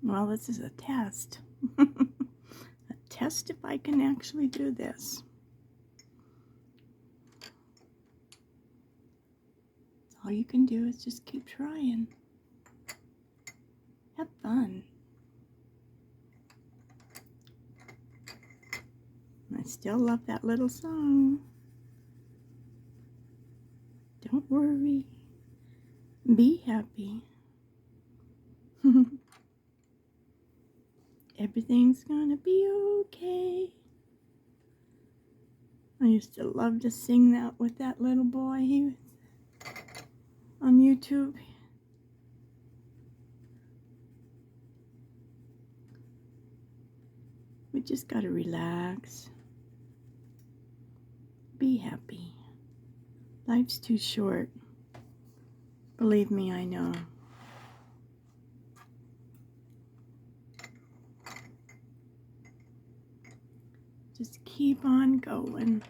Well, this is a test. A test if I can actually do this. All you can do is just keep trying. Have fun. I still love that little song. Don't worry. Be happy. Everything's gonna be okay. I used to love to sing that with that little boy. He was on YouTube. We just gotta relax. Be happy. Life's too short. Believe me, I know. Just keep on going.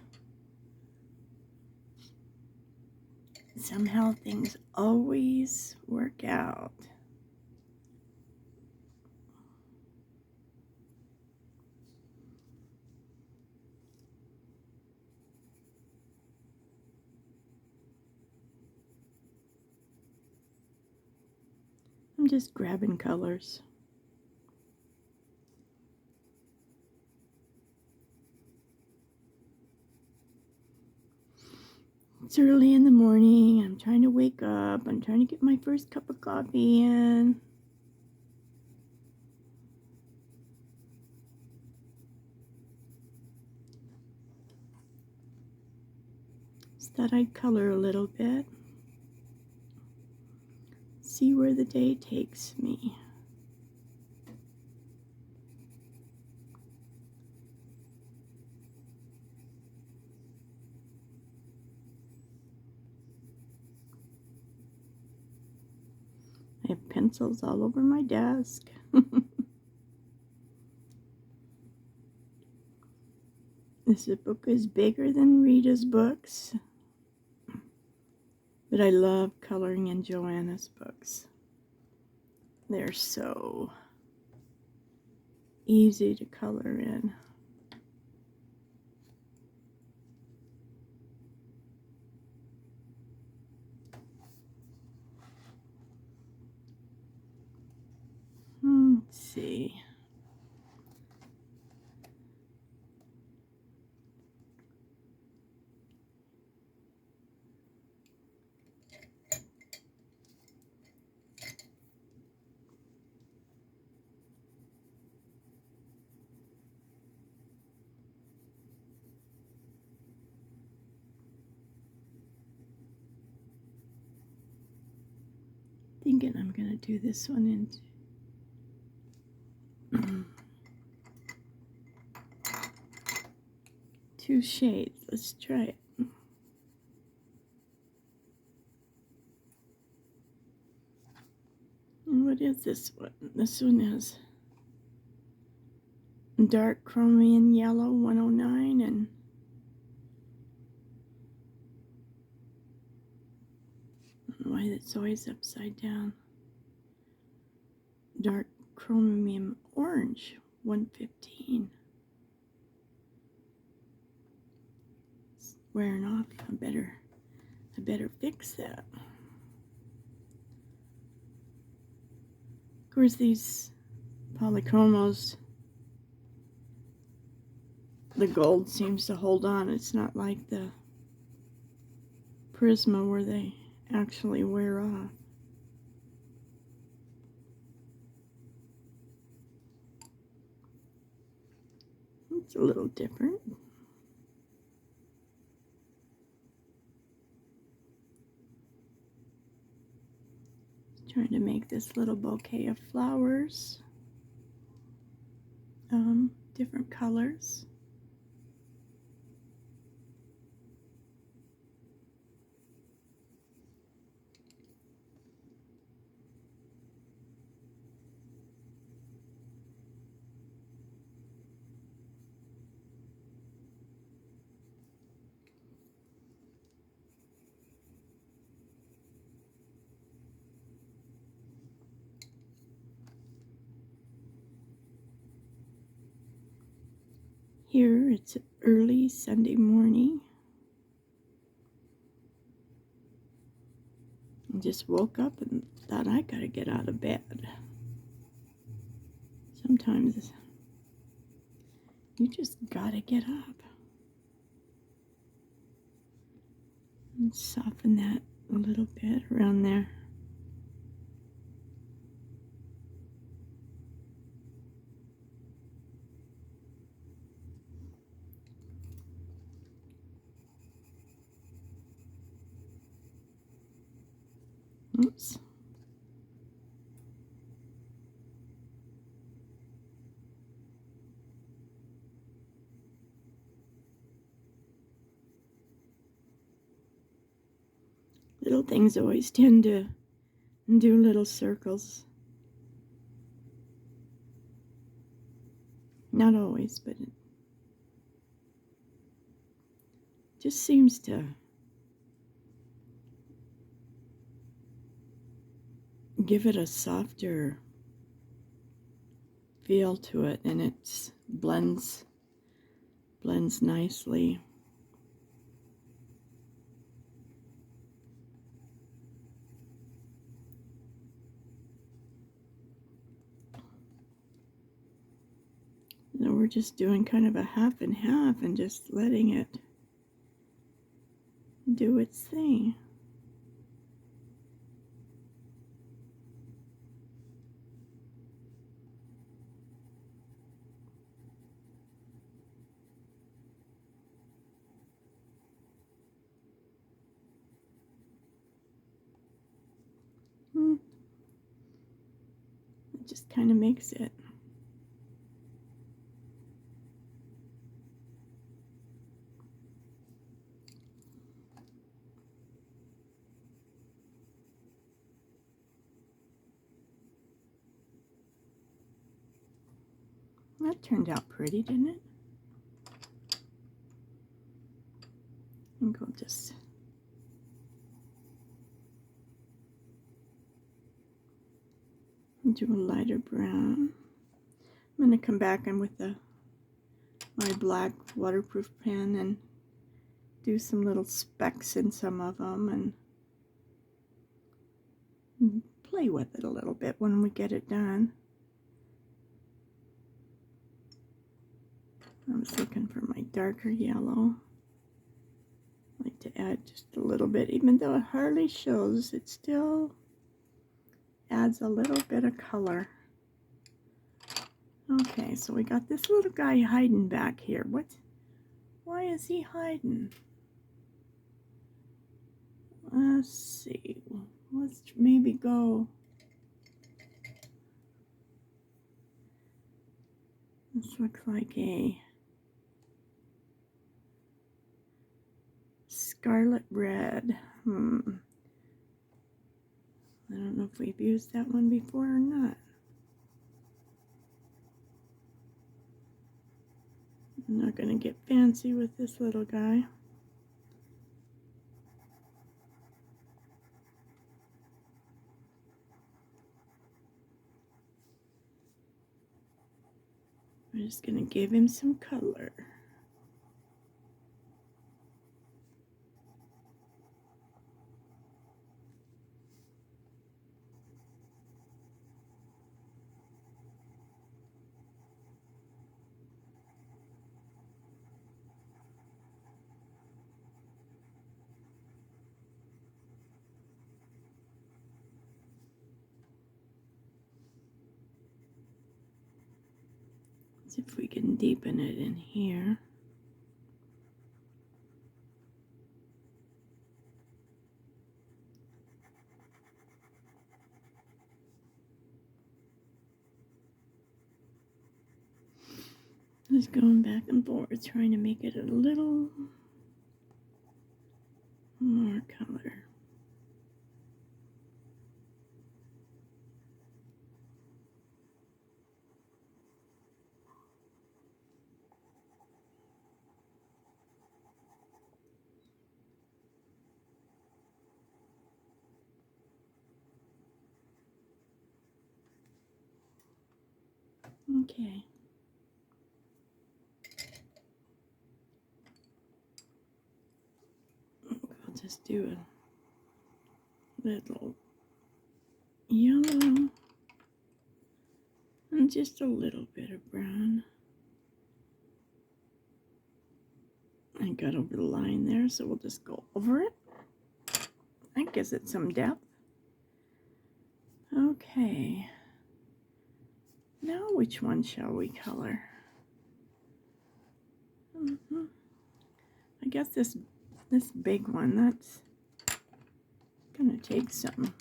Somehow things always work out. I'm just grabbing colors. It's early in the morning. I'm trying to wake up. I'm trying to get my first cup of coffee in. Just thought I'd color a little bit. See where the day takes me. I have pencils all over my desk. This book is bigger than Rita's books, but I love coloring in Johanna's books. They're so easy to color in. Let's see. Thinking I'm going to do this one in two shades. Let's try it. And what is this one? This one is dark chromium yellow 109 and why it's always upside down. Dark chromium orange 115. It's wearing off. I better fix that. Of course, these polychromos, the gold seems to hold on. It's not like the Prisma where they actually wear off. It's a little different. Trying to make this little bouquet of flowers, different colors. Here it's early Sunday morning. I just woke up and thought I gotta get out of bed. Sometimes you just gotta get up and soften that a little bit around there. Oops. Little things always tend to do little circles. Not always, but it just seems to give it a softer feel to it, and it blends nicely. So we're just doing kind of a half and half and just letting it do its thing. It just kind of makes it. That turned out pretty, didn't it? I think I'll just do a lighter brown. I'm going to come back in with my black waterproof pen and do some little specks in some of them and play with it a little bit when we get it done. I was looking for my darker yellow. I like to add just a little bit, even though it hardly shows, it still adds a little bit of color. Okay, so we got this little guy hiding back here. Why is he hiding? Let's see. Let's maybe go. This looks like a scarlet red. I don't know if we've used that one before or not. I'm not going to get fancy with this little guy. I'm just going to give him some color. See if we can deepen it in here. Just going back and forth, trying to make it a little more color. Okay. just do a little yellow and just a little bit of brown. I got over the line there, so we'll just go over it. That gives it some depth. Okay. Now which one shall we color? I guess this big one, that's gonna take some.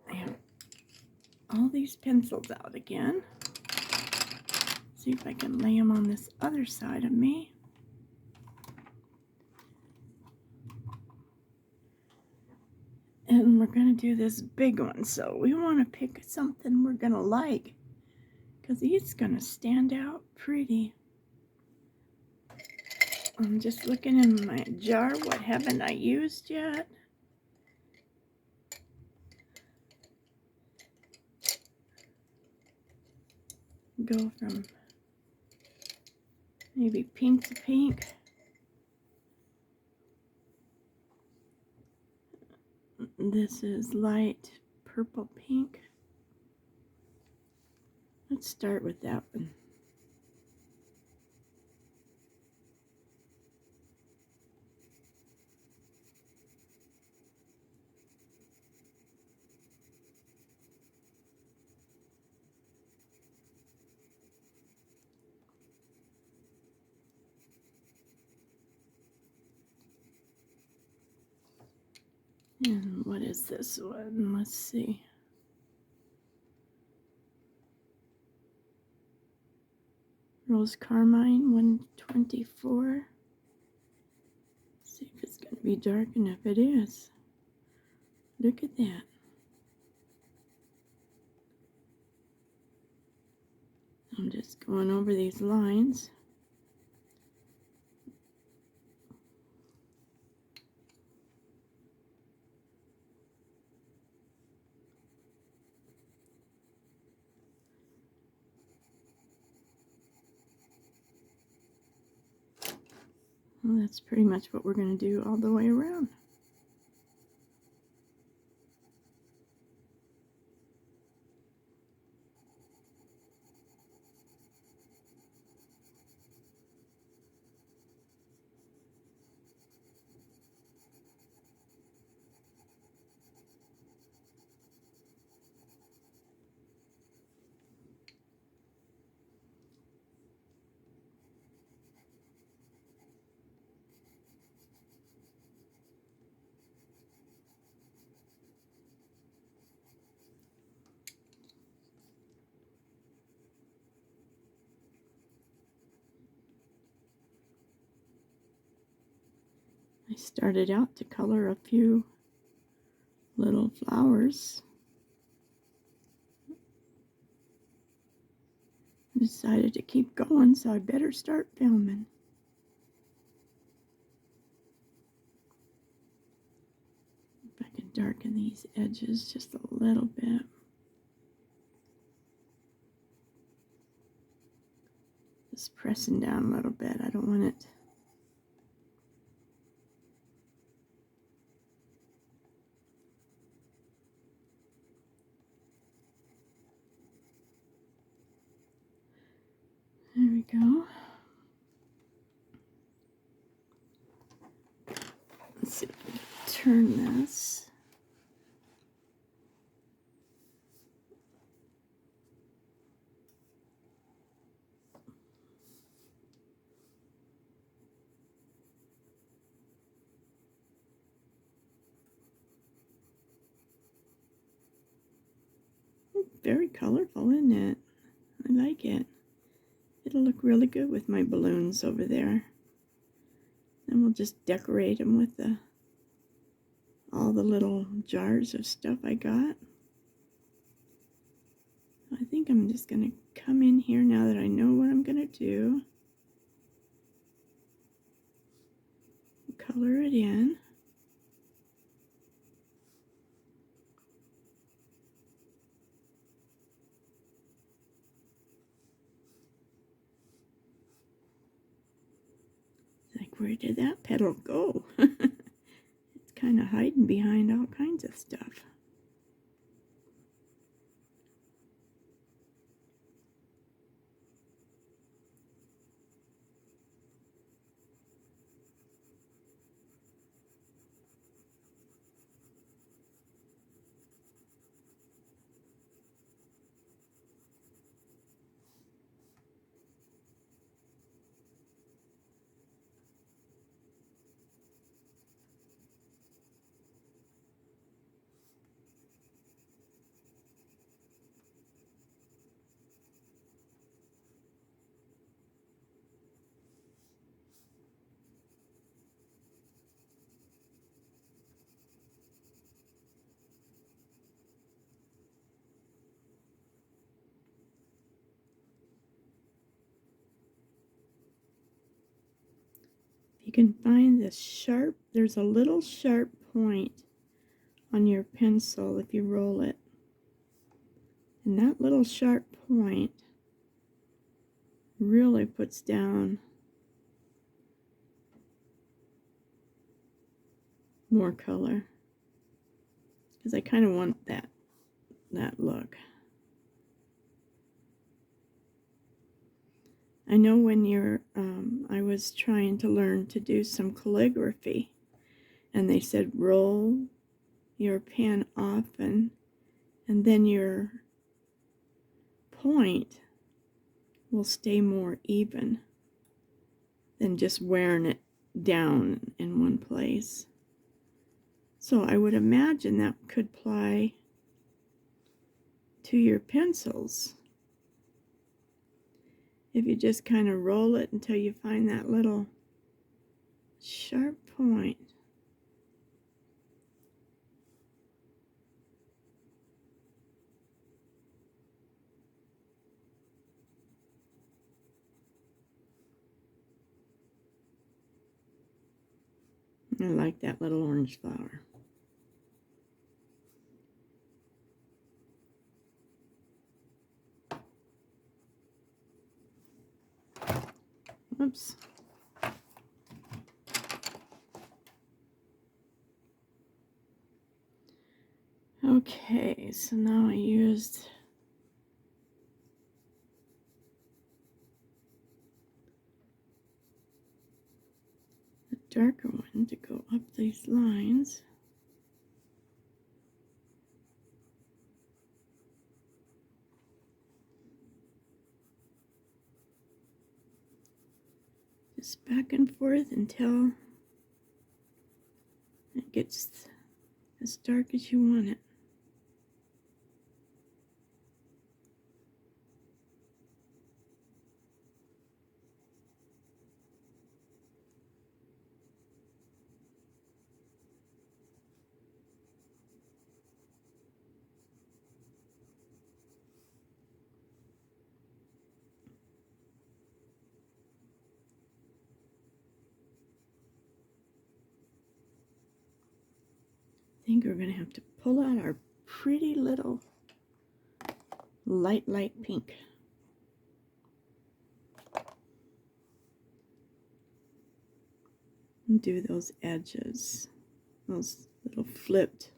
I have all these pencils out again. See if I can lay them on this other side of me. And we're going to do this big one, so we want to pick something we're going to like, because it's going to stand out pretty. I'm just looking in my jar, what haven't I used yet? Go from maybe pink to pink. This is light purple pink. Let's start with that one. And what is this one? Let's see. Rose Carmine 124. See if it's going to be dark enough. It is. Look at that. I'm just going over these lines. Well, that's pretty much what we're going to do all the way around. I started out to color a few little flowers. Decided to keep going, so I better start filming. If I can darken these edges just a little bit. Just pressing down a little bit. I don't want it. There we go. Let's see if we can turn this. Very colorful, isn't it? I like it. It'll look really good with my balloons over there. Then we'll just decorate them with all the little jars of stuff I got. I think I'm just going to come in here now that I know what I'm going to do. Color it in. Where did that petal go? It's kind of hiding behind all kinds of stuff. You can find this sharp, there's a little sharp point on your pencil if you roll it. And that little sharp point really puts down more color. Because I kind of want that look. I know when I was trying to learn to do some calligraphy, and they said roll your pen often, and then your point will stay more even than just wearing it down in one place. So I would imagine that could apply to your pencils. If you just kind of roll it until you find that little sharp point. I like that little orange flower. Whoops. Okay, so now I used the darker one to go up these lines. Just back and forth until it gets as dark as you want it. I think we're going to have to pull out our pretty little light pink. And do those edges, those little flipped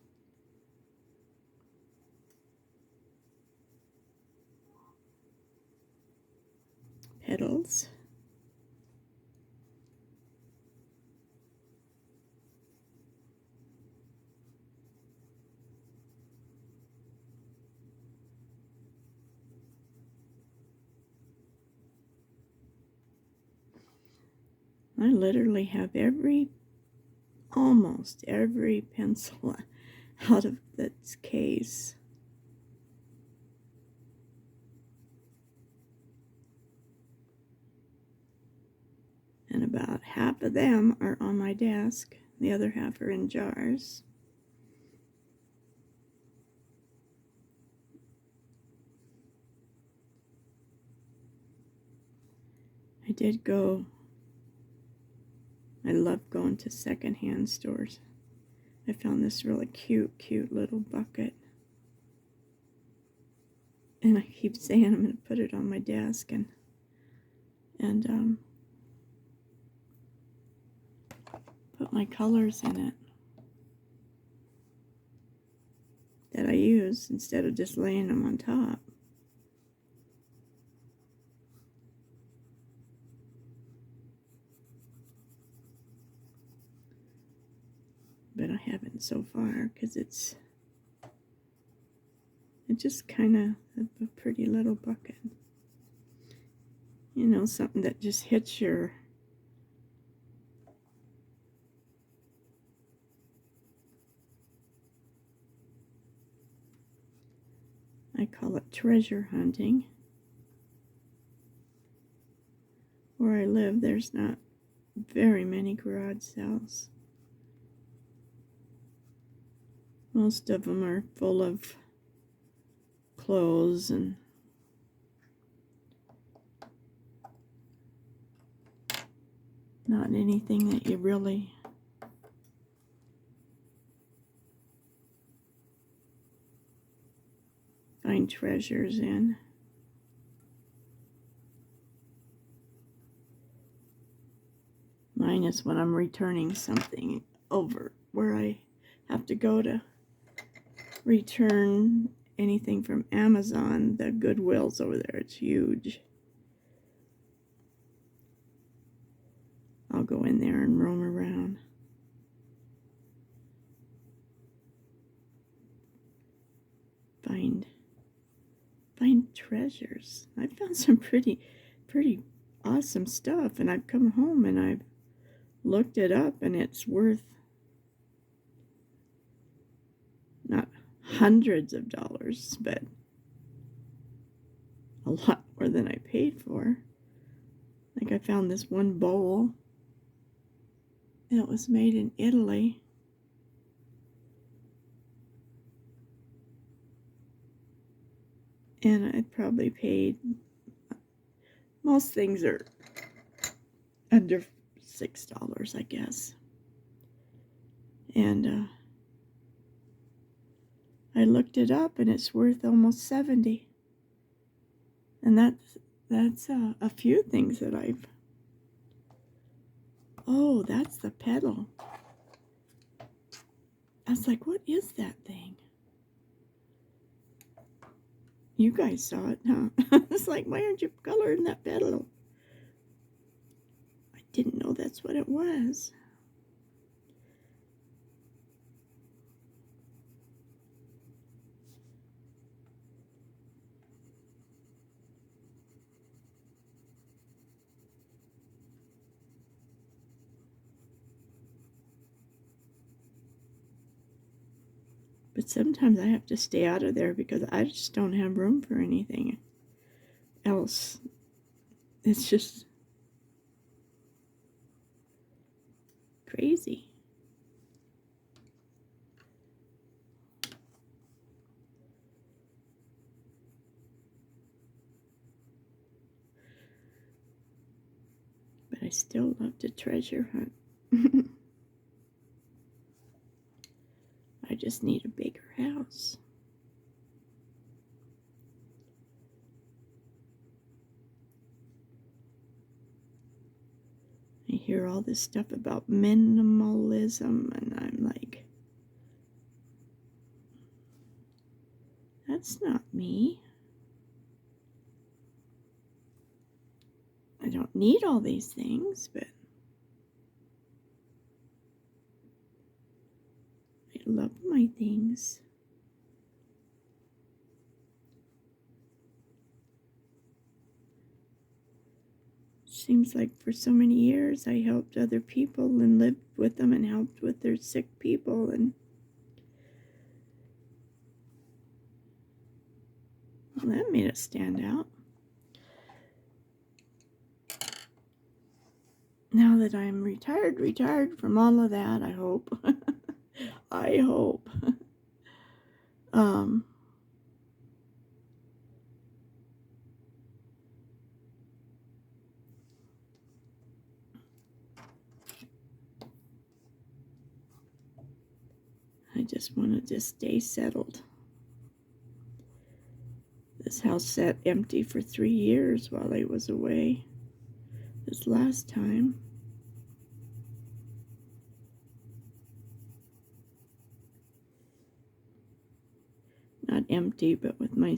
petals. I literally have almost every pencil out of this case. And about half of them are on my desk. The other half are in jars. I love going to secondhand stores. I found this really cute little bucket. And I keep saying I'm going to put it on my desk and put my colors in it that I use instead of just laying them on top. But I haven't so far because it's just kind of a pretty little bucket. You know, something that just hits your I call it treasure hunting. Where I live, there's not very many garage sales. Most of them are full of clothes and not anything that you really find treasures in. Mine is when I'm returning something over where I have to go to return anything from Amazon. The Goodwill's over there. It's huge. I'll go in there and roam around. Find treasures. I found some pretty awesome stuff, and I've come home and I've looked it up, and it's worth not hundreds of dollars, but a lot more than I paid for. Like I found this one bowl, and it was made in Italy. And I probably paid, most things are under $6, I guess. And I looked it up, and it's worth almost $70. And that's a few things that I've. Oh, that's the pedal. I was like, what is that thing? You guys saw it, huh? It's like, why aren't you coloring that pedal? I didn't know that's what it was. But sometimes I have to stay out of there because I just don't have room for anything else. It's just crazy. But I still love to treasure hunt. I just need a bigger house. I hear all this stuff about minimalism, and I'm like, that's not me. I don't need all these things, but I love my things. Seems like for so many years I helped other people and lived with them and helped with their sick people, and well, that made it stand out. Now that I'm retired from all of that, I hope. I hope. I just want to stay settled. This house sat empty for 3 years while I was away this last time. empty, but with my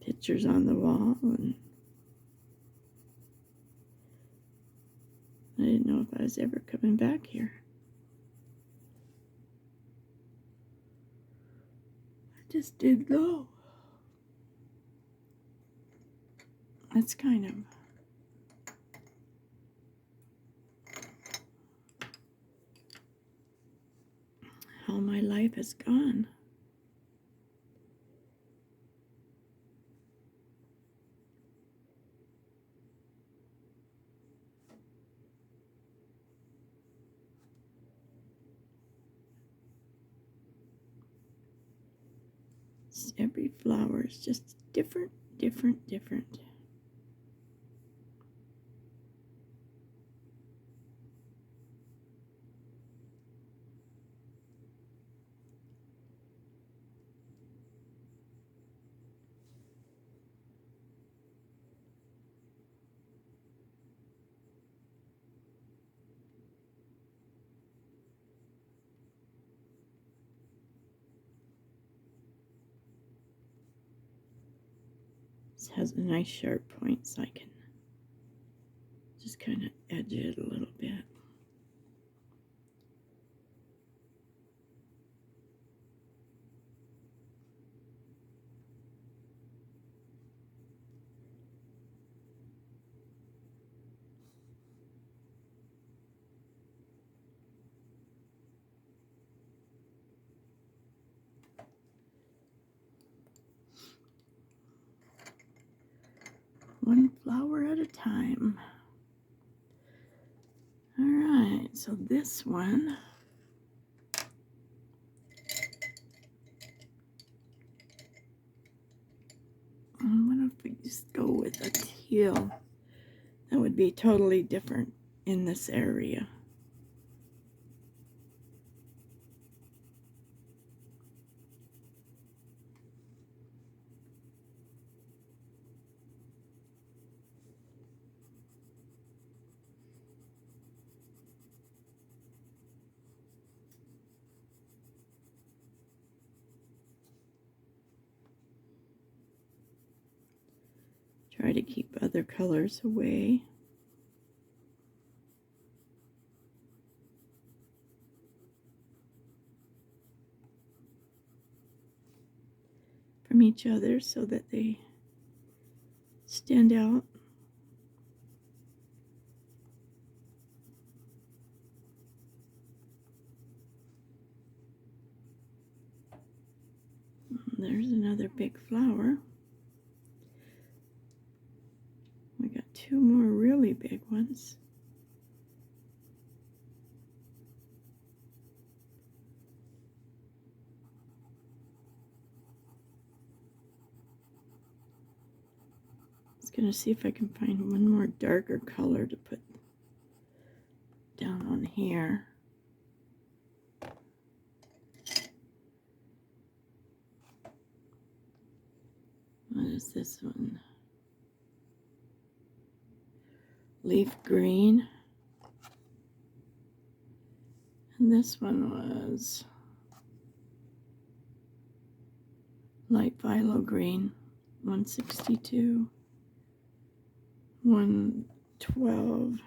pictures on the wall, and I didn't know if I was ever coming back here. I just didn't know. That's kind of how my life has gone. Every flower is just different, different, different. This has a nice sharp point, so I can just kind of edge it a little bit. One flower at a time. All right, so this one, what if we just go with a teal? That would be totally different in this area. Try to keep other colors away. From each other so that they stand out. There's another big flower. We got two more really big ones. I was going to see if I can find one more darker color to put down on here. What is this one? Leaf green. And this one was light phthalo green, 162, 112.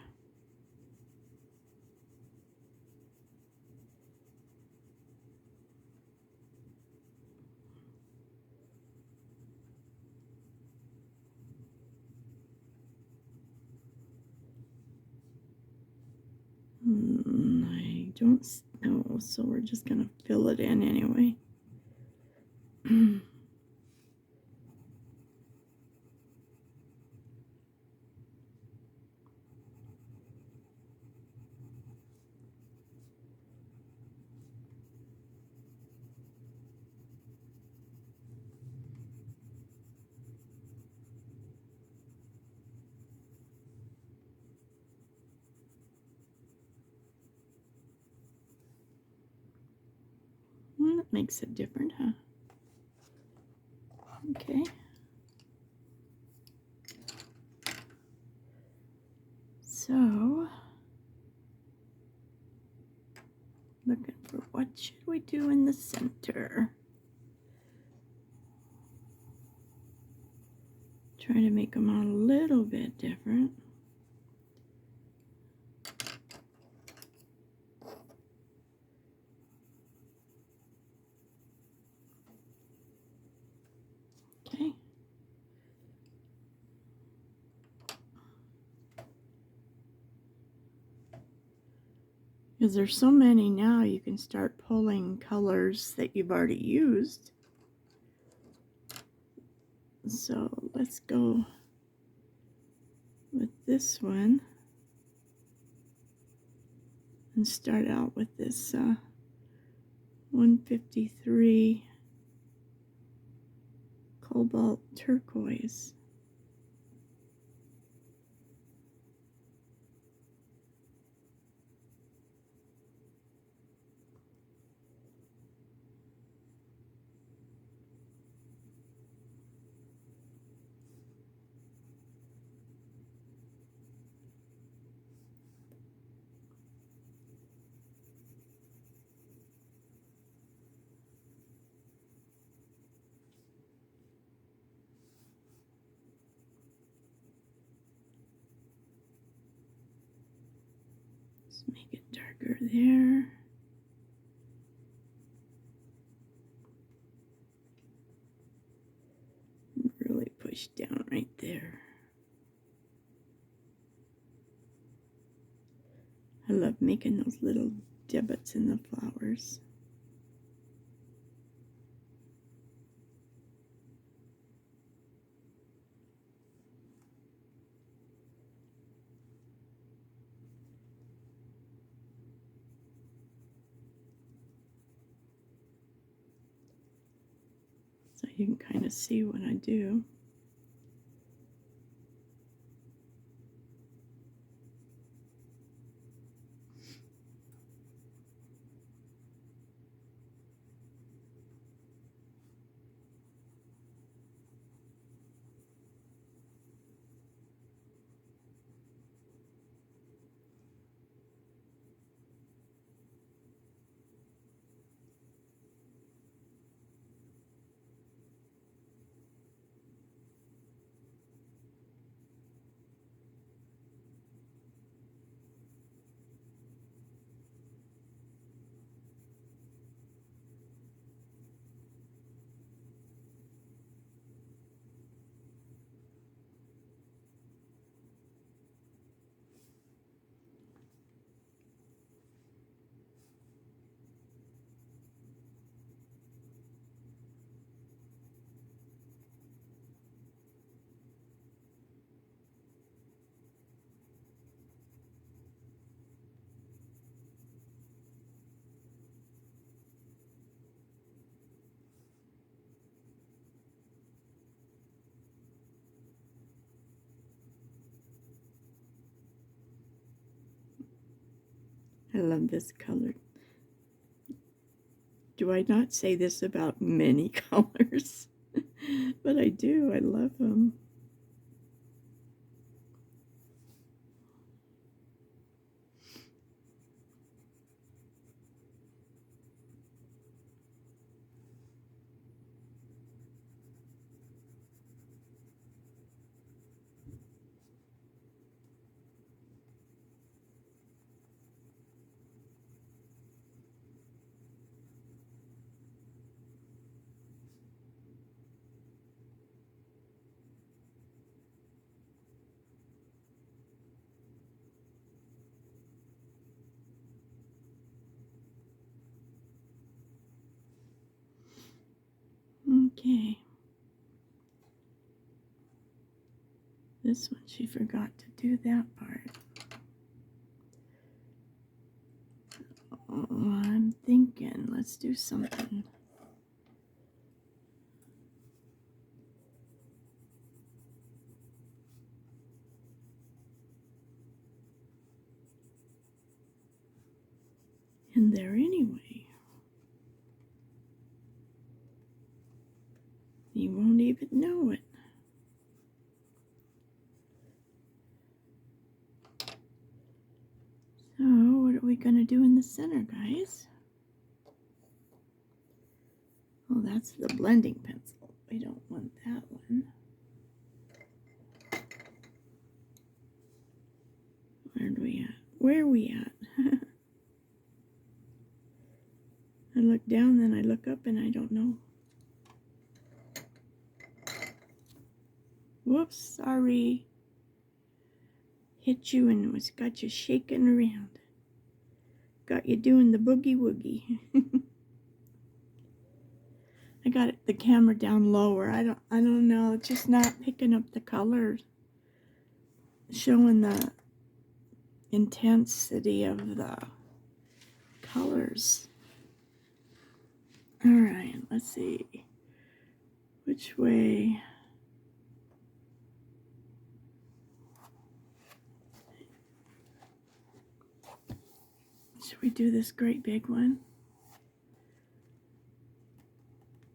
I don't know, so we're just going to fill it in anyway. That makes it different, huh? Okay. So we do in the center? Try to make them out a little bit different. Okay. Because there's so many now, you can start pulling colors that you've already used. So let's go with this one and start out with this 153 cobalt turquoise. Let's make it darker there. Really push down right there. I love making those little divots in the flowers. So you can kind of see what I do. I love this color. Do I not say this about many colors? But I do. I love them. Okay. This one, she forgot to do that part. Oh, I'm thinking, let's do something. In there anyway. You won't even know it. So, what are we going to do in the center, guys? Oh, that's the blending pencil. We don't want that one. Where are we at? Where are we at? I look down, then I look up, and I don't know. Whoops, sorry. Hit you and was got you shaking around. Got you doing the boogie woogie. I got the camera down lower. I don't know. It's just not picking up the colors, showing the intensity of the colors. All right, let's see. Which way? Should we do this great big one?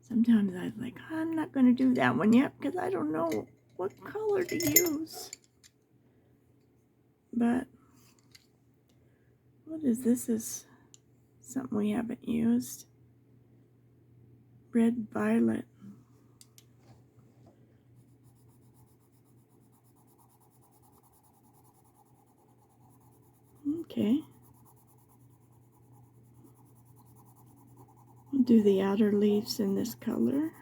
Sometimes I'm like, I'm not going to do that one yet because I don't know what color to use. But what is this? Is something we haven't used. Red violet. Okay. We'll do the outer leaves in this color.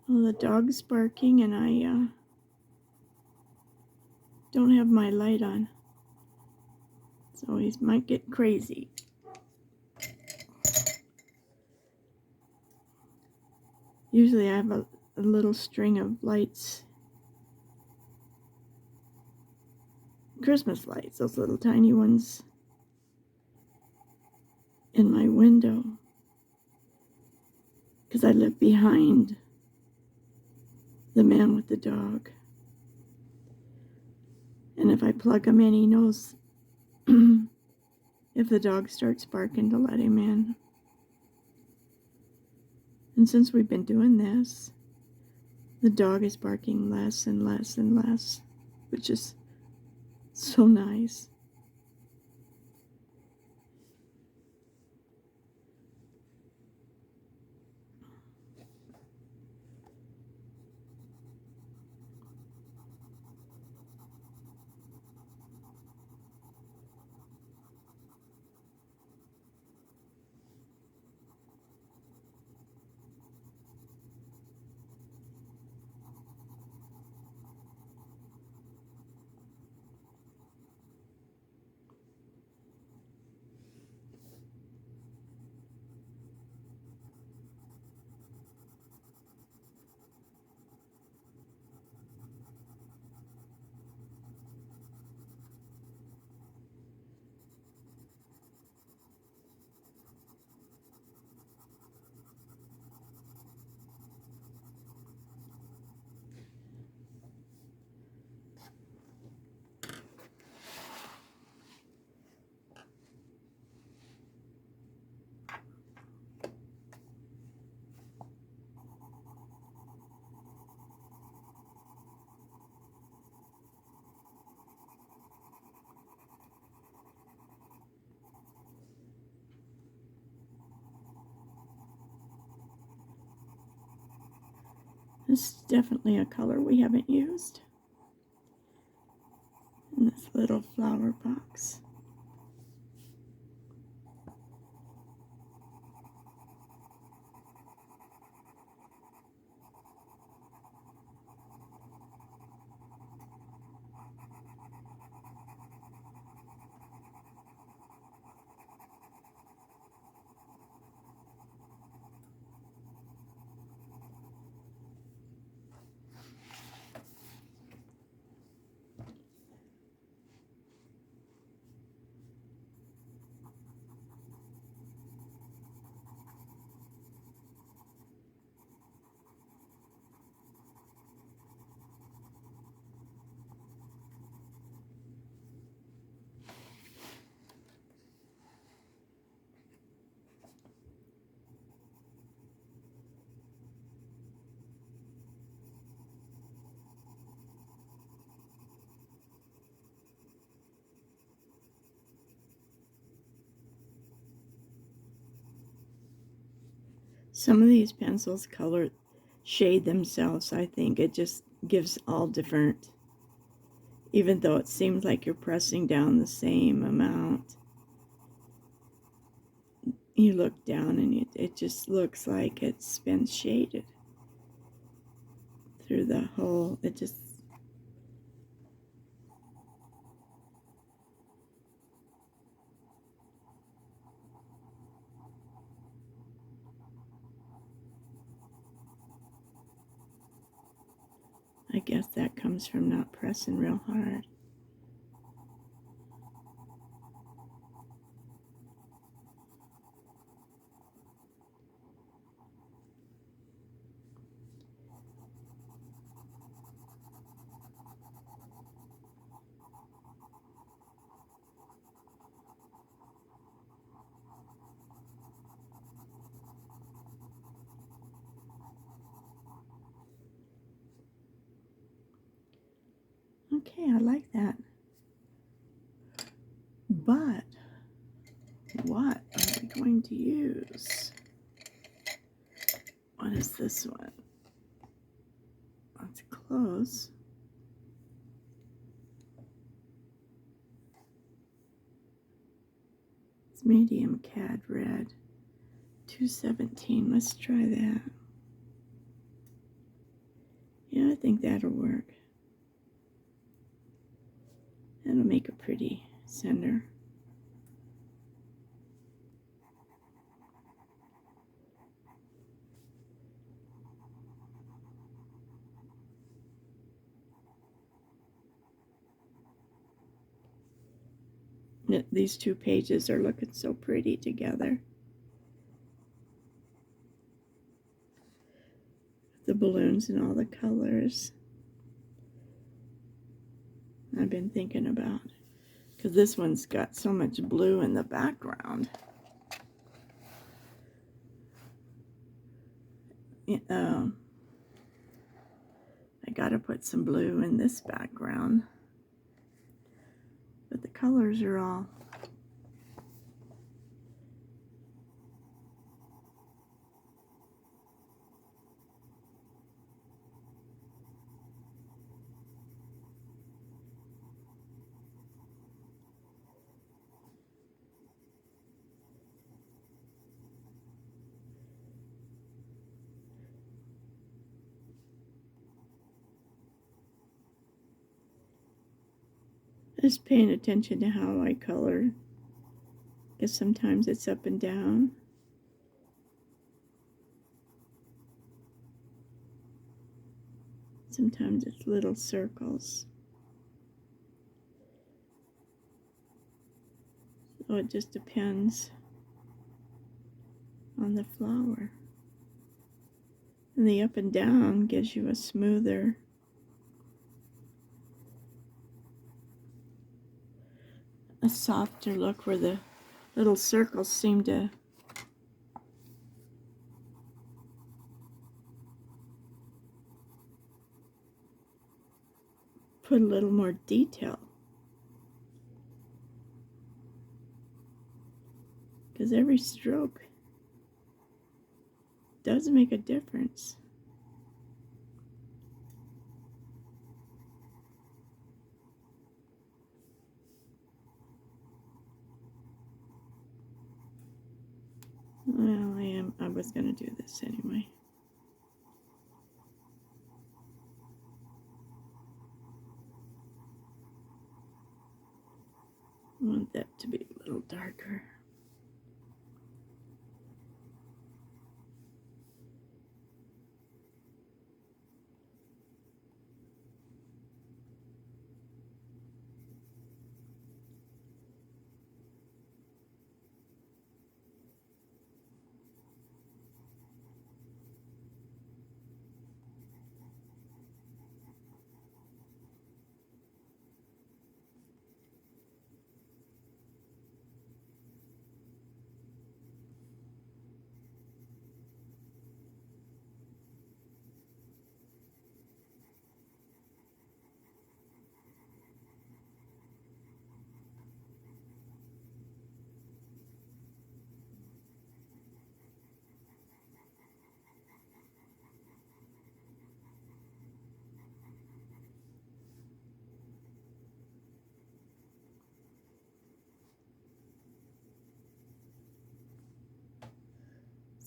Well, the dog's barking and I don't have my light on. So he might get crazy. Usually I have a little string of lights. Christmas lights, those little tiny ones in my window. Because I live behind the man with the dog. And if I plug him in, he knows if the dog starts barking to let him in. And since we've been doing this, the dog is barking less and less and less, which is so nice. This is definitely a color we haven't used in this little flower box. Some of these pencils shade themselves, I think. It just gives all different, even though it seems like you're pressing down the same amount. You look down and it just looks like it's been shaded through the whole, it just, I guess that comes from not pressing real hard. Okay, I like that. But what are we going to use? What is this one? That's close. It's medium cad red. 217. Let's try that. Yeah, I think that'll work. That'll make a pretty center. These two pages are looking so pretty together. The balloons and all the colors I've been thinking about. Because this one's got so much blue in the background. I gotta put some blue in this background. But the colors are all just paying attention to how I color. Because sometimes it's up and down. Sometimes it's little circles. So it just depends on the flower. And the up and down gives you a smoother, a softer look where the little circles seem to put a little more detail. Because every stroke does make a difference. Well, I was going to do this anyway. I want that to be a little darker.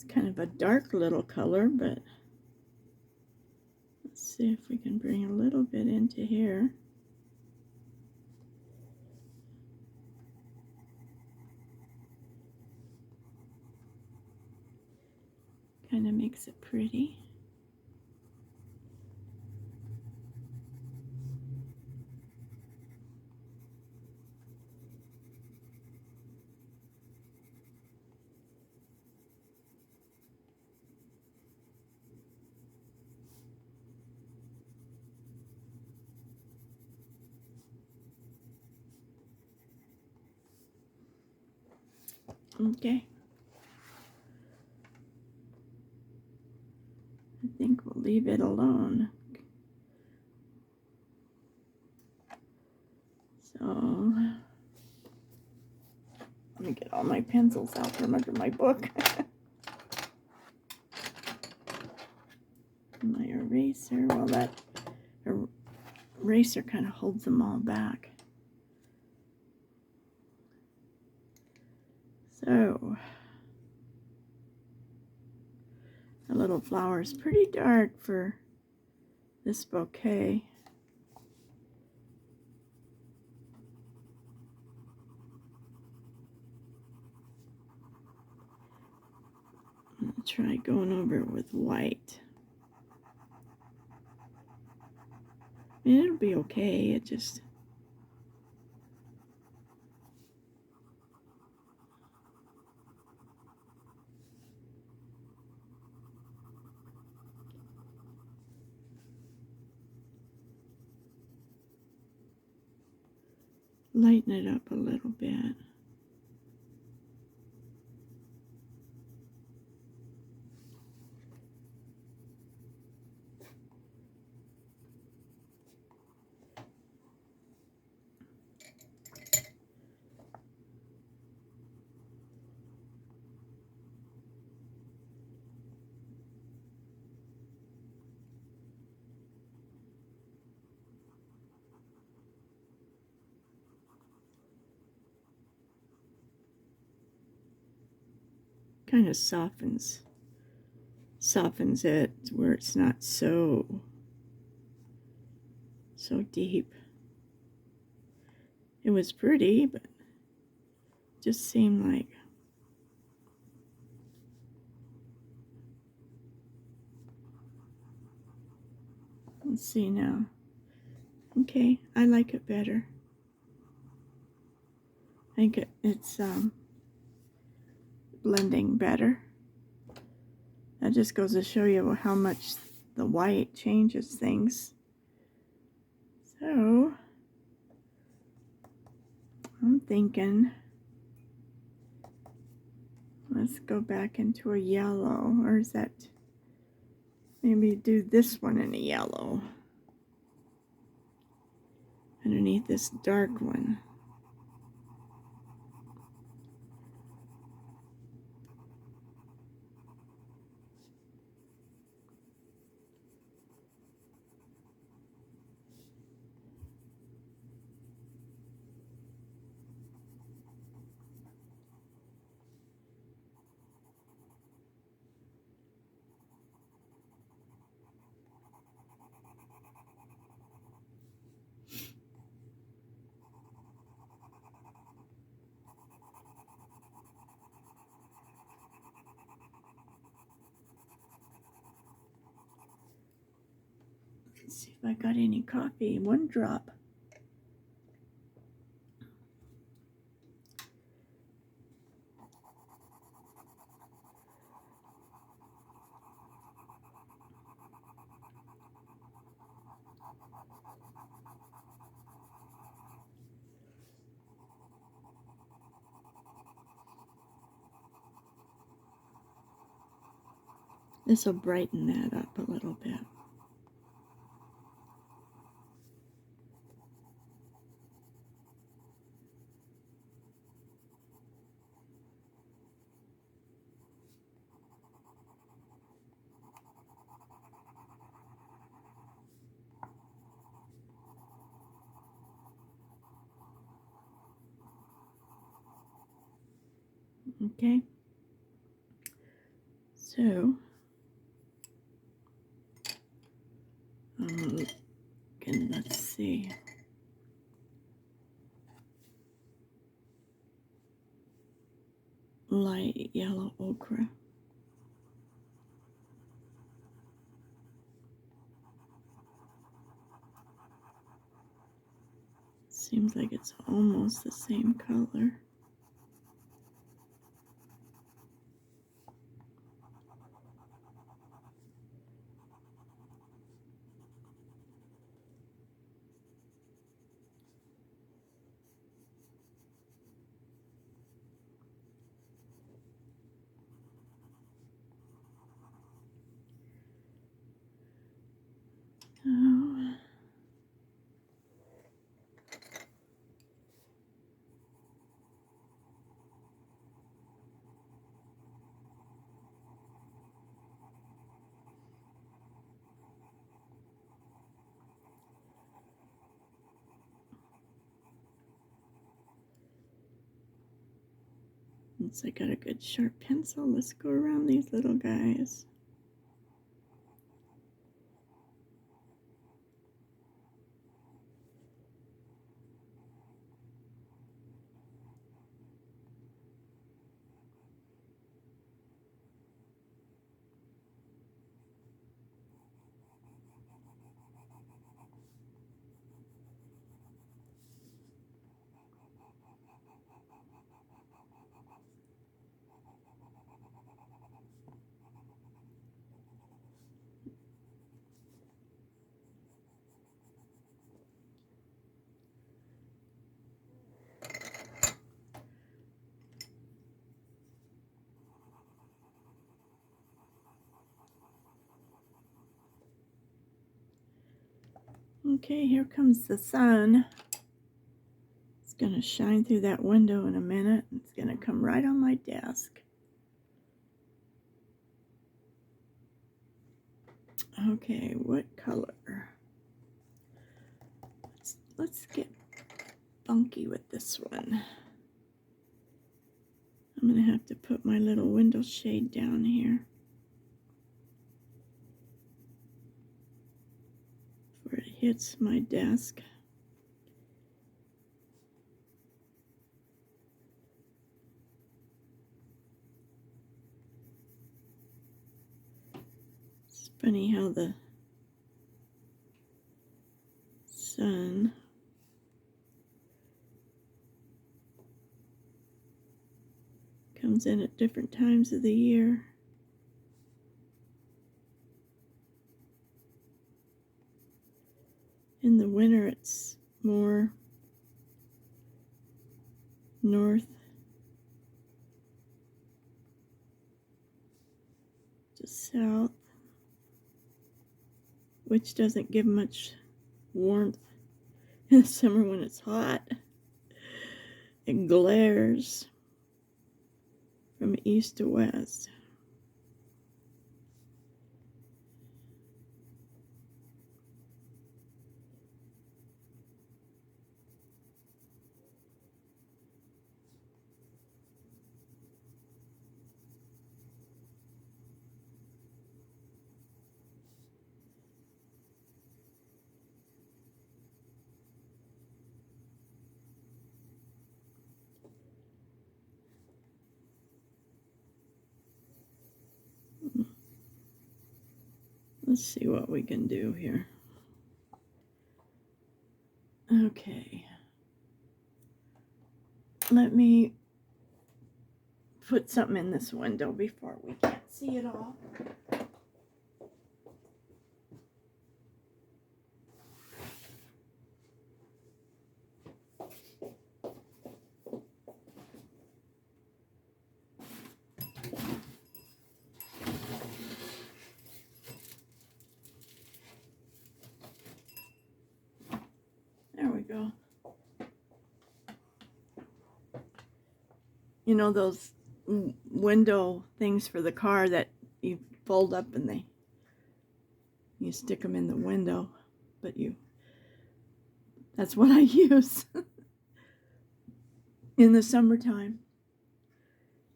It's kind of a dark little color, but let's see if we can bring a little bit into here. Kind of makes it pretty. Okay. I think we'll leave it alone. So, let me get all my pencils out from under my book. My eraser, well, that eraser kind of holds them all back. So, the little flower is pretty dark for this bouquet. I'm gonna try going over it with white. I mean, it'll be okay, it just... lighten it up a little bit. Kind of softens it where it's not so deep. It was pretty, but just seemed like... Let's see now. Okay, I like it better. I think it's blending better. That just goes to show you how much the white changes things. So, I'm thinking, let's go back into a yellow, or is that, maybe do this one in a yellow, underneath this dark one. Let's see if I got any coffee. One drop. This will brighten that up a little bit. Okay. So, let's see. Light yellow ochre. Seems like it's almost the same color. Oh. Once I got a good sharp pencil, let's go around these little guys. Okay, here comes the sun. It's going to shine through that window in a minute. It's going to come right on my desk. Okay, what color? Let's get funky with this one. I'm going to have to put my little window shade down here before it hits my desk. It's funny how the sun comes in at different times of the year. In the winter, it's more north to south, which doesn't give much warmth. In the summer when it's hot, it glares from east to west. Let's see what we can do here. Okay. Let me put something in this window before we can't see it all. There we go. You know those window things for the car that you fold up and you stick them in the window, but that's what I use in the summertime.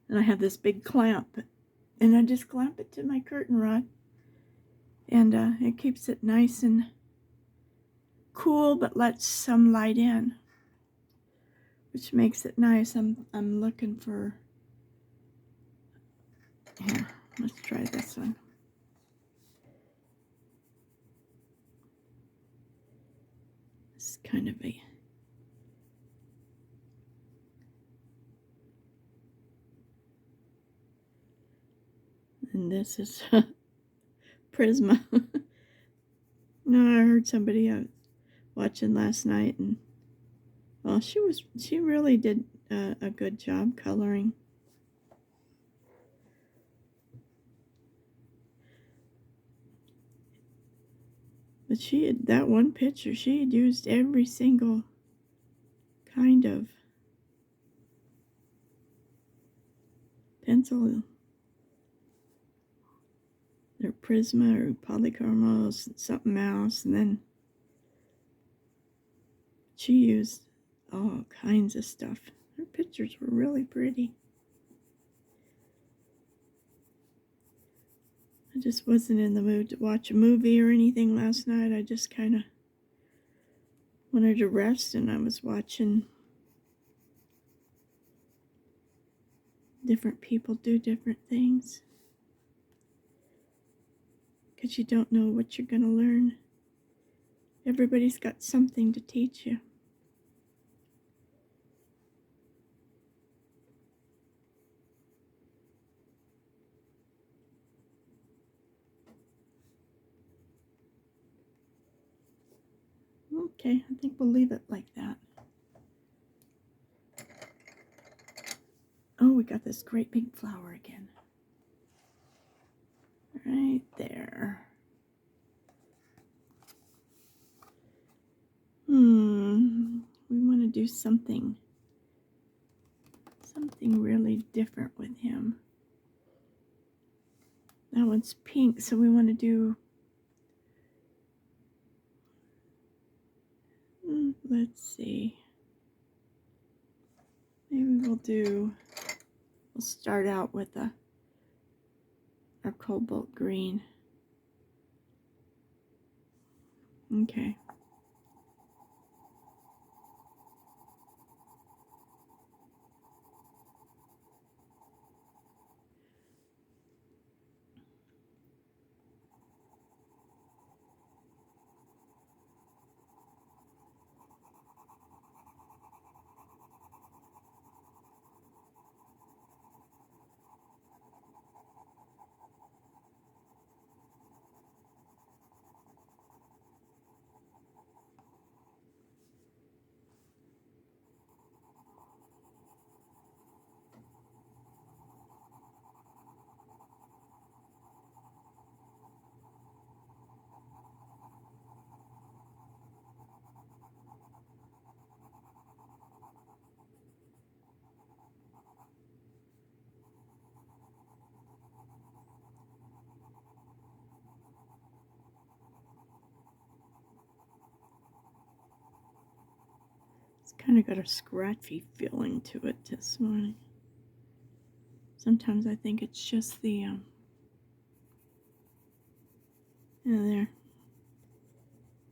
And I have this big clamp, and I just clamp it to my curtain rod, and it keeps it nice and cool, but lets some light in, which makes it nice. I'm looking for, here, let's try this one. It's kind of a, and this is Prisma. No, I heard somebody watching last night, and well, she really did a good job coloring. But she had, that one picture, she had used every single kind of pencil, or Prisma or Polychromos and something else, and then she used all kinds of stuff. Her pictures were really pretty. I just wasn't in the mood to watch a movie or anything last night. I just kind of wanted to rest, and I was watching different people do different things, because you don't know what you're going to learn. Everybody's got something to teach you. Okay, I think we'll leave it like that. Oh, we got this great big flower again. Right there. We want to do something really different with him. That one's pink, so we want to do, let's see. Maybe we'll start out with our cobalt green. Okay. It's kind of got a scratchy feeling to it this morning. Sometimes I think it's just the, yeah, there.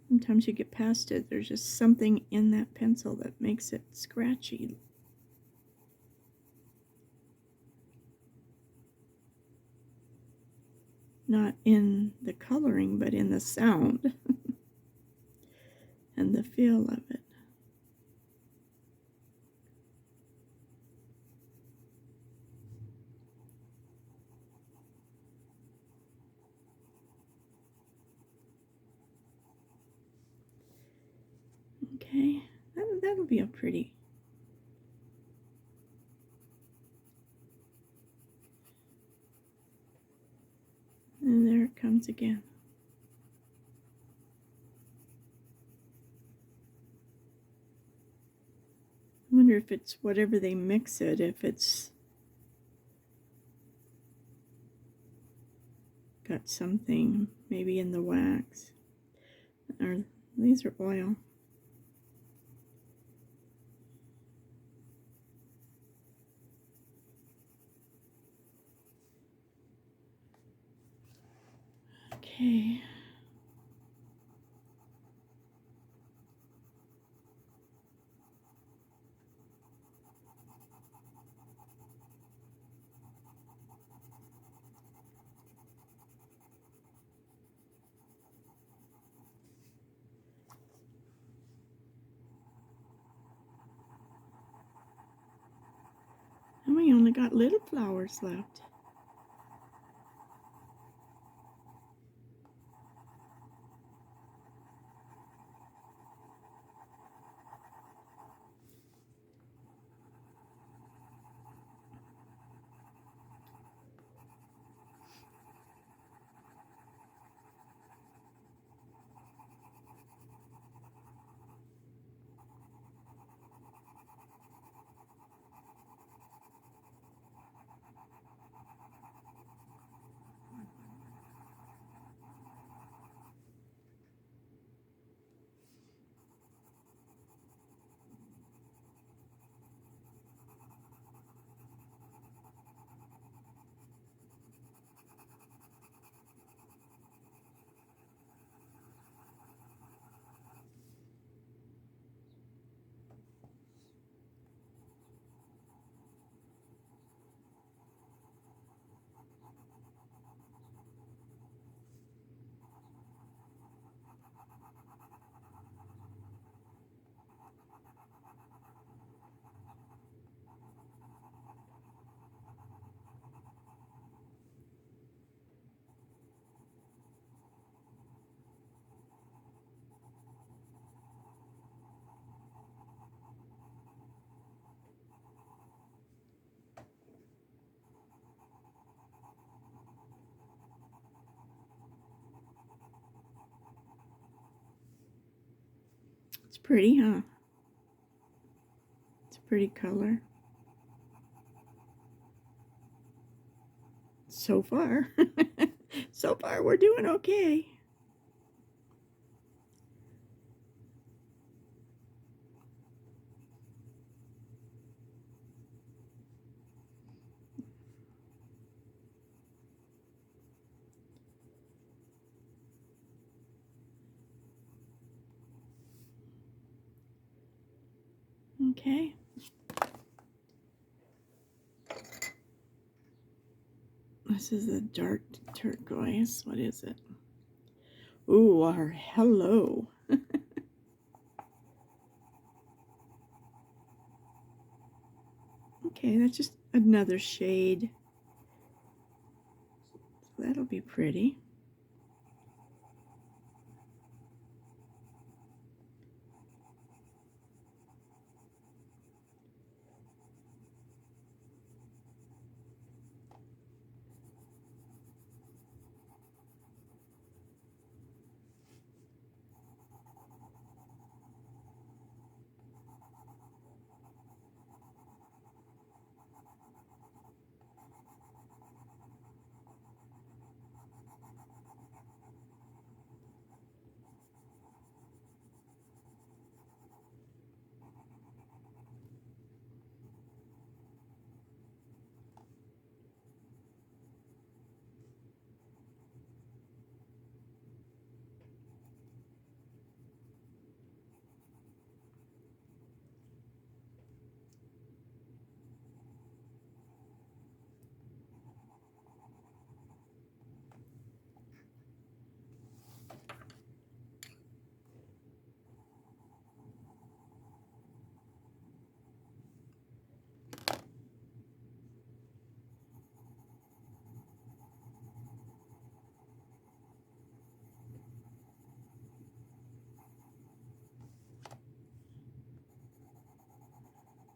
Sometimes you get past it, there's just something in that pencil that makes it scratchy. Not in the coloring, but in the sound and the feel of it. Okay, that'll be a pretty. And there it comes again. I wonder if it's whatever they mix it, if it's got something maybe in the wax. Or these are oil. Okay. And we only got little flowers left. It's pretty, huh? It's a pretty color. So far. So far, we're doing okay. Okay. This is a dark turquoise. What is it? Ooh, our hello. Okay, that's just another shade. So that'll be pretty.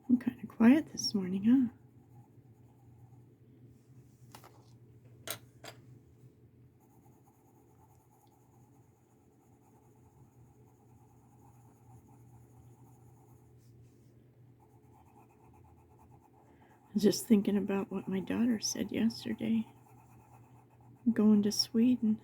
I'm kind of quiet this morning, huh? I was just thinking about what my daughter said yesterday. Going to Sweden.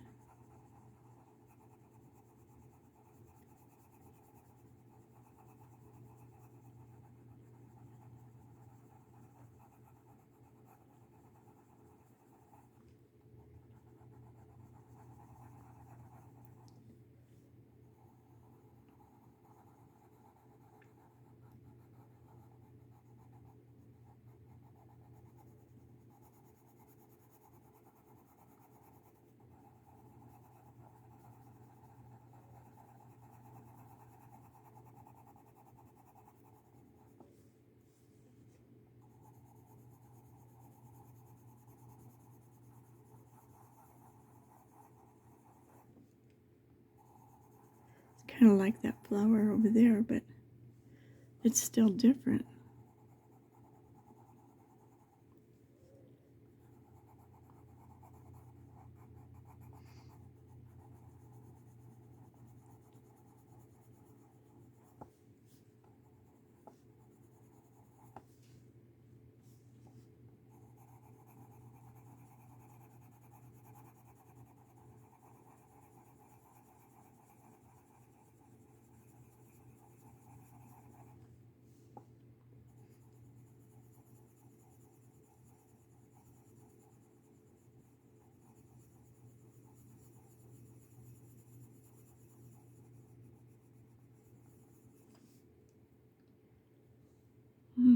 kind of like that flower over there, but it's still different. Hmm.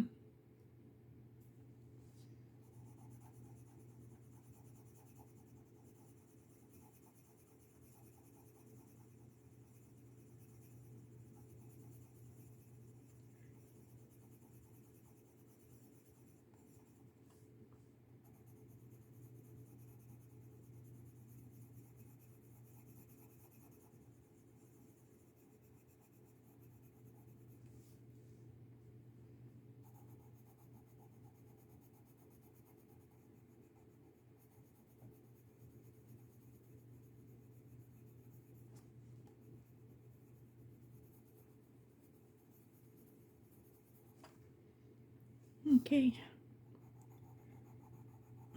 Okay.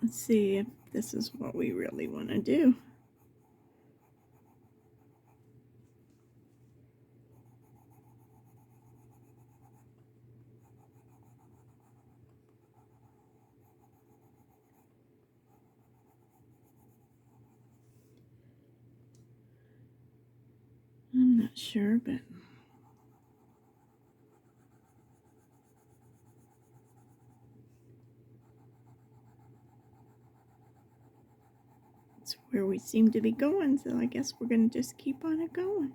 Let's see if this is what we really want to do. I'm not sure, but it's where we seem to be going, so I guess we're going to just keep on it going.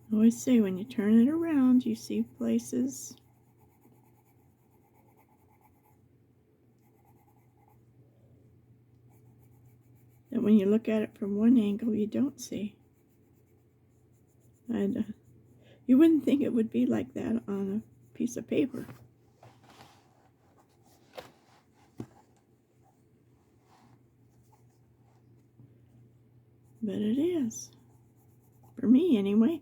I always say when you turn it around, you see places that when you look at it from one angle, you don't see. And you wouldn't think it would be like that on a piece of paper. But it is. For me, anyway.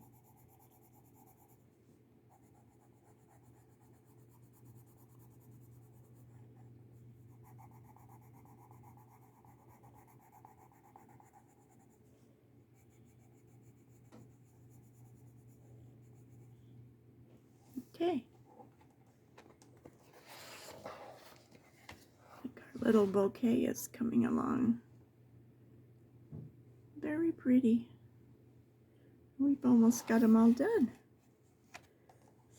Okay. Our little bouquet is coming along. Very pretty. We've almost got them all done.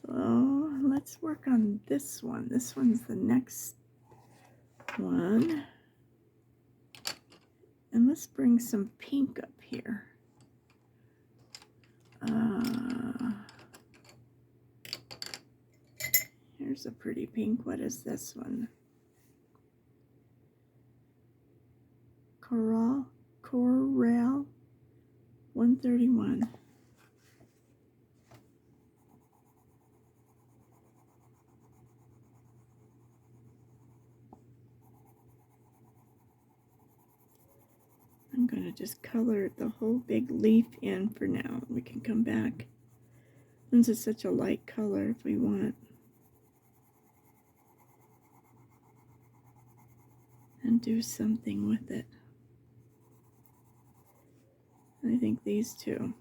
So let's work on this one. This one's the next one. And let's bring some pink up here. Here's a pretty pink. What is this one? Coral 131. I'm going to just color the whole big leaf in for now. We can come back. Since it's such a light color if we want. And do something with it. I think these two.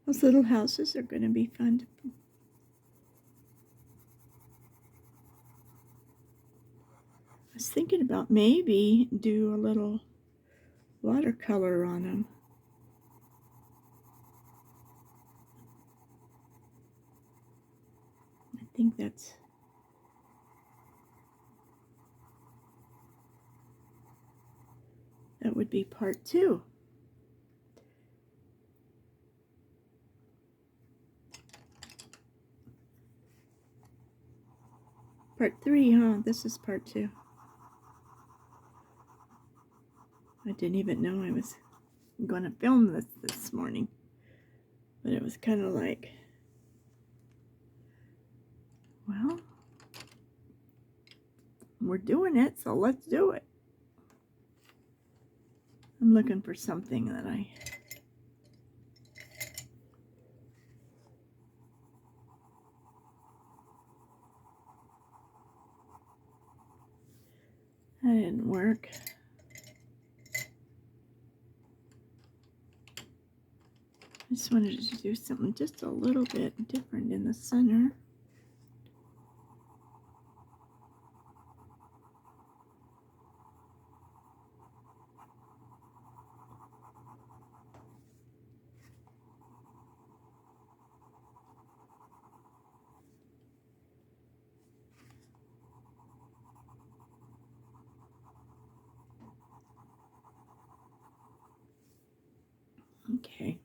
Those little houses are going to be fun. I was thinking about maybe do a little watercolor on them. I think that would be part 2. Part 3, huh? This is part 2. I didn't even know I was going to film this morning. But it was kind of like, well, we're doing it, so let's do it. I'm looking for something that I that didn't work. I just wanted to do something just a little bit different in the center. Okay.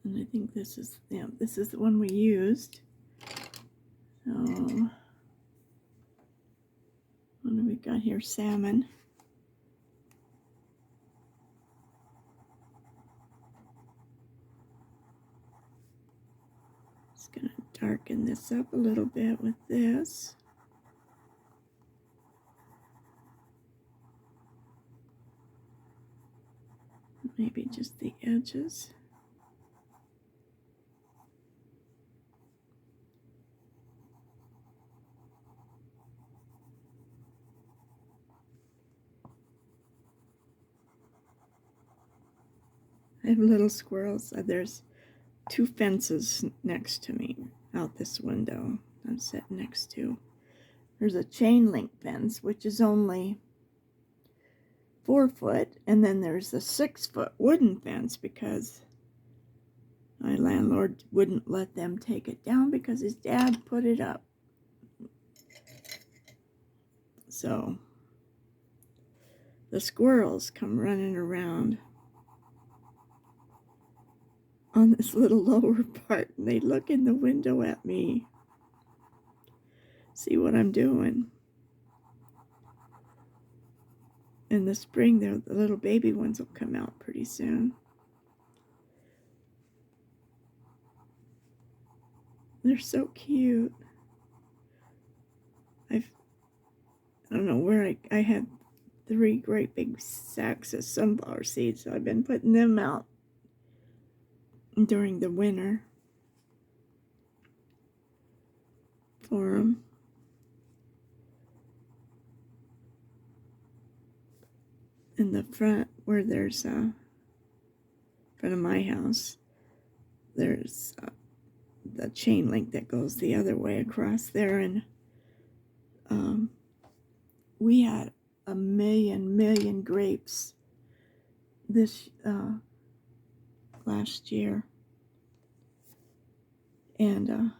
And I think this is, yeah, this is the one we used. So, what do we got here? Salmon. Just gonna darken this up a little bit with this. Maybe just the edges. I have little squirrels. There's 2 fences next to me out this window I'm sitting next to. There's a chain link fence, which is only 4 foot, and then there's a 6 foot wooden fence because my landlord wouldn't let them take it down because his dad put it up. So the squirrels come running around on this little lower part, and they look in the window at me, see what I'm doing. In the spring, the little baby ones will come out pretty soon. They're so cute. I don't know where I had 3 great big sacks of sunflower seeds, so I've been putting them out during the winter for them. In the front, where there's front of my house, there's the chain link that goes the other way across there, and we had a million grapes this last year, and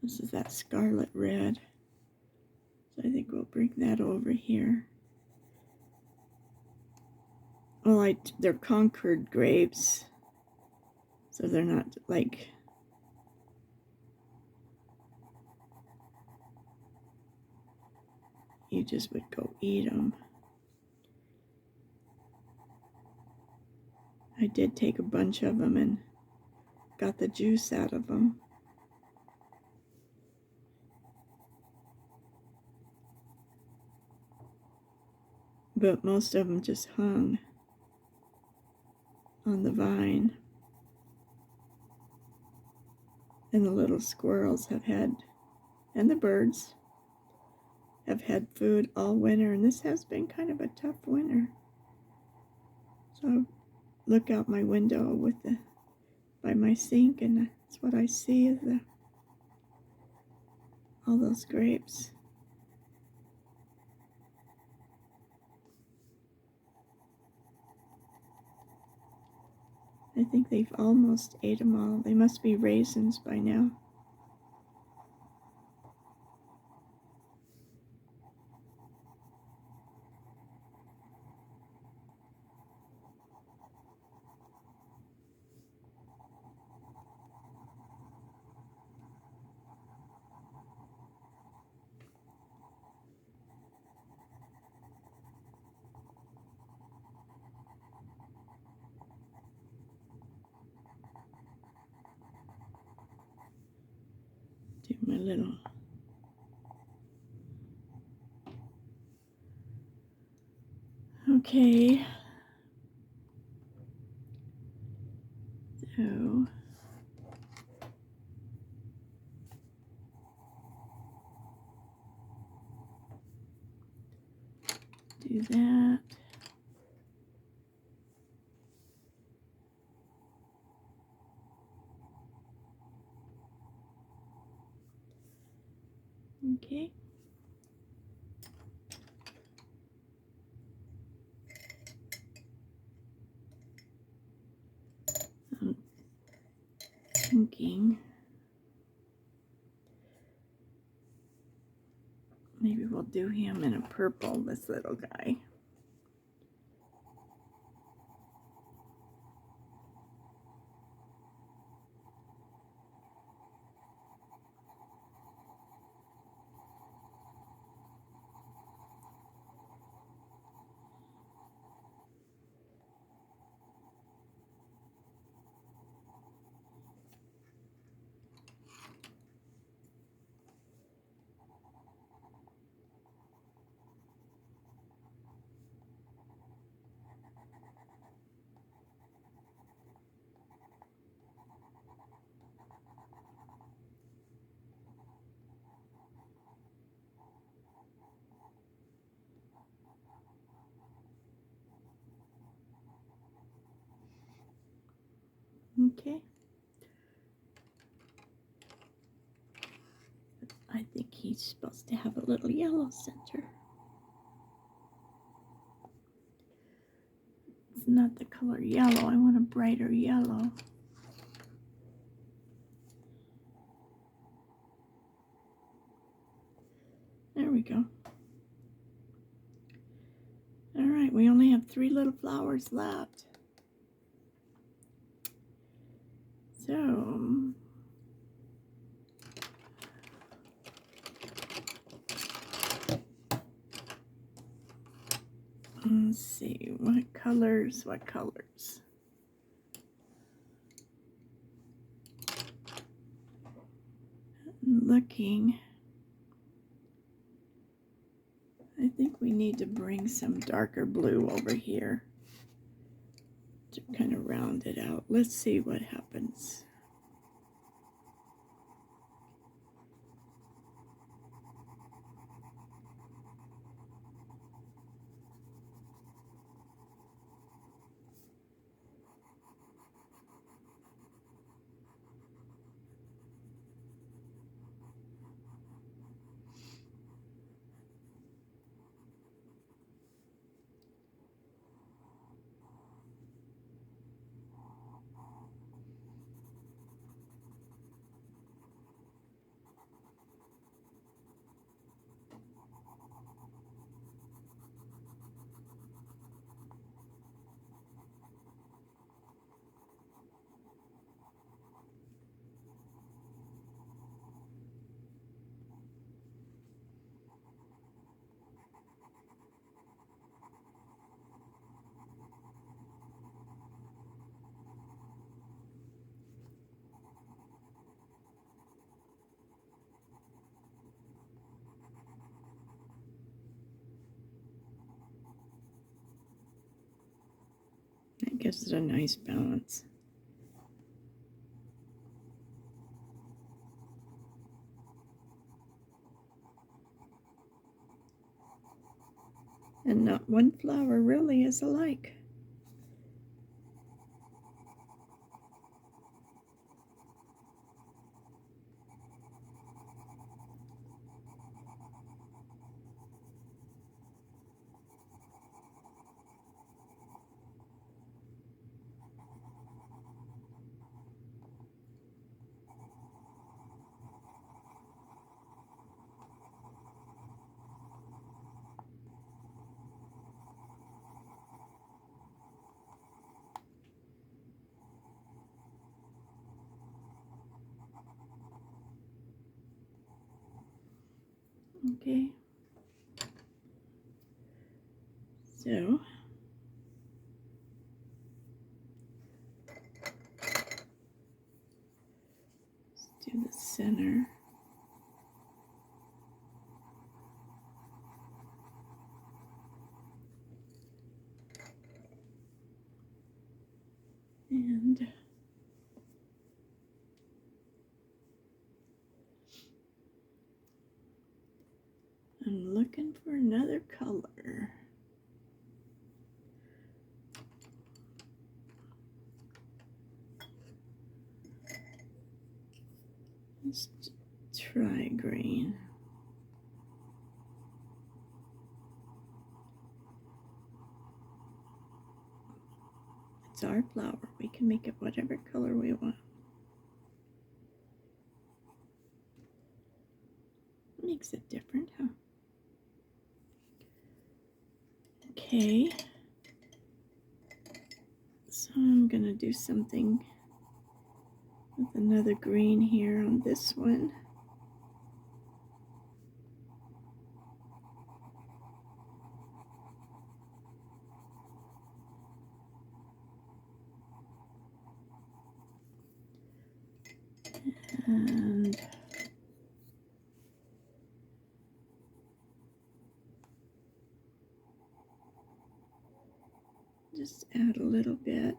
this is that scarlet red, so I think we'll bring that over here. Well, they're Concord grapes, so they're not like you just would go eat them. I did take a bunch of them and got the juice out of them. But most of them just hung on the vine. And the little squirrels have had, and the birds have had food all winter, and this has been kind of a tough winter. So I look out my window by my sink, and that's what I see is all those grapes. I think they've almost ate them all. They must be raisins by now. Do my little okay. So do that. Okay. I'm thinking maybe we'll do him in a purple, this little guy. Okay. I think he's supposed to have a little yellow center. It's not the color yellow. I want a brighter yellow. There we go. All right, we only have 3 little flowers left. So let's see, what colors? Looking, I think we need to bring some darker blue over here to kind of round it out. Let's see what happens. That gives it a nice balance. And not one flower really is alike. Okay. So let's do the center. And I'm looking for another color. Let's try green. It's our flower. We can make it whatever color we want. Makes it different, huh? Okay. So I'm gonna do something with another green here on this one. And just add a little bit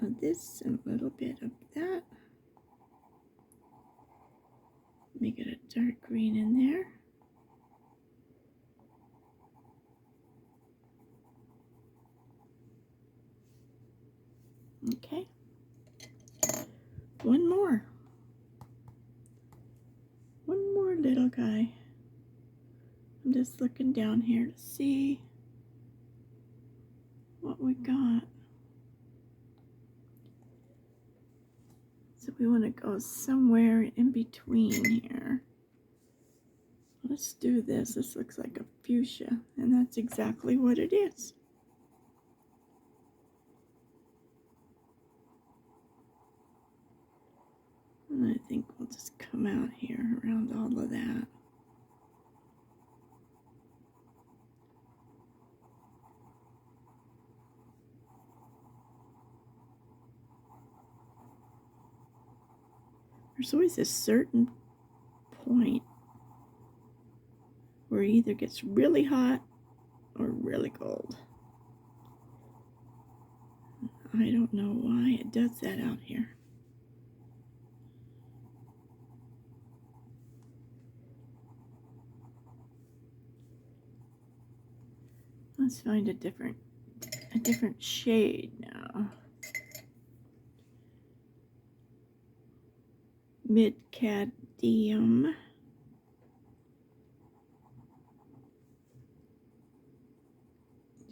of this and a little bit of that. Make it a dark green in there. Okay. One more. One more little guy. I'm just looking down here to see what we got. So we want to go somewhere in between here. Let's do this. This looks like a fuchsia, and that's exactly what it is. And I think we'll just come out here around all of that. There's always a certain point where it either gets really hot or really cold. I don't know why it does that out here. Let's find a different shade now. Mid-cadmium.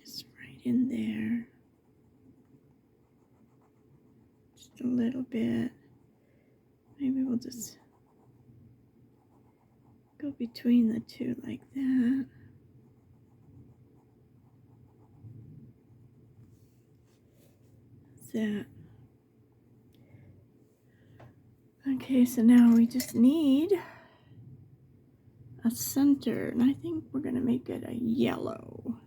Just right in there. Just a little bit. Maybe we'll just go between the two like that. That. Okay, so now we just need a center, and I think we're going to make it a yellow.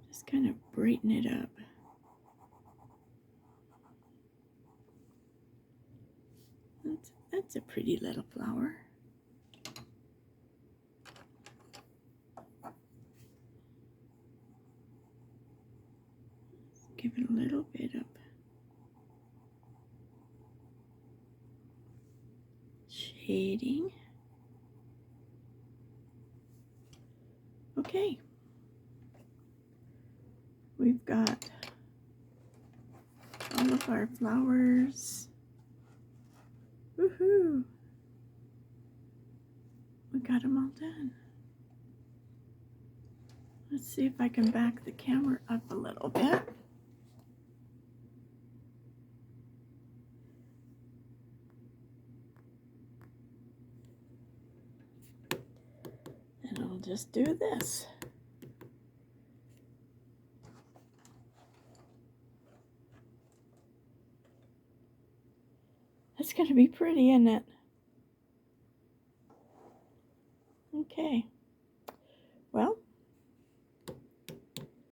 Just kind of brighten it up. That's a pretty little flower. little bit of shading. Okay. We've got all of our flowers. Woohoo! We got them all done. Let's see if I can back the camera up a little bit. And I'll just do this. That's going to be pretty, isn't it? Okay.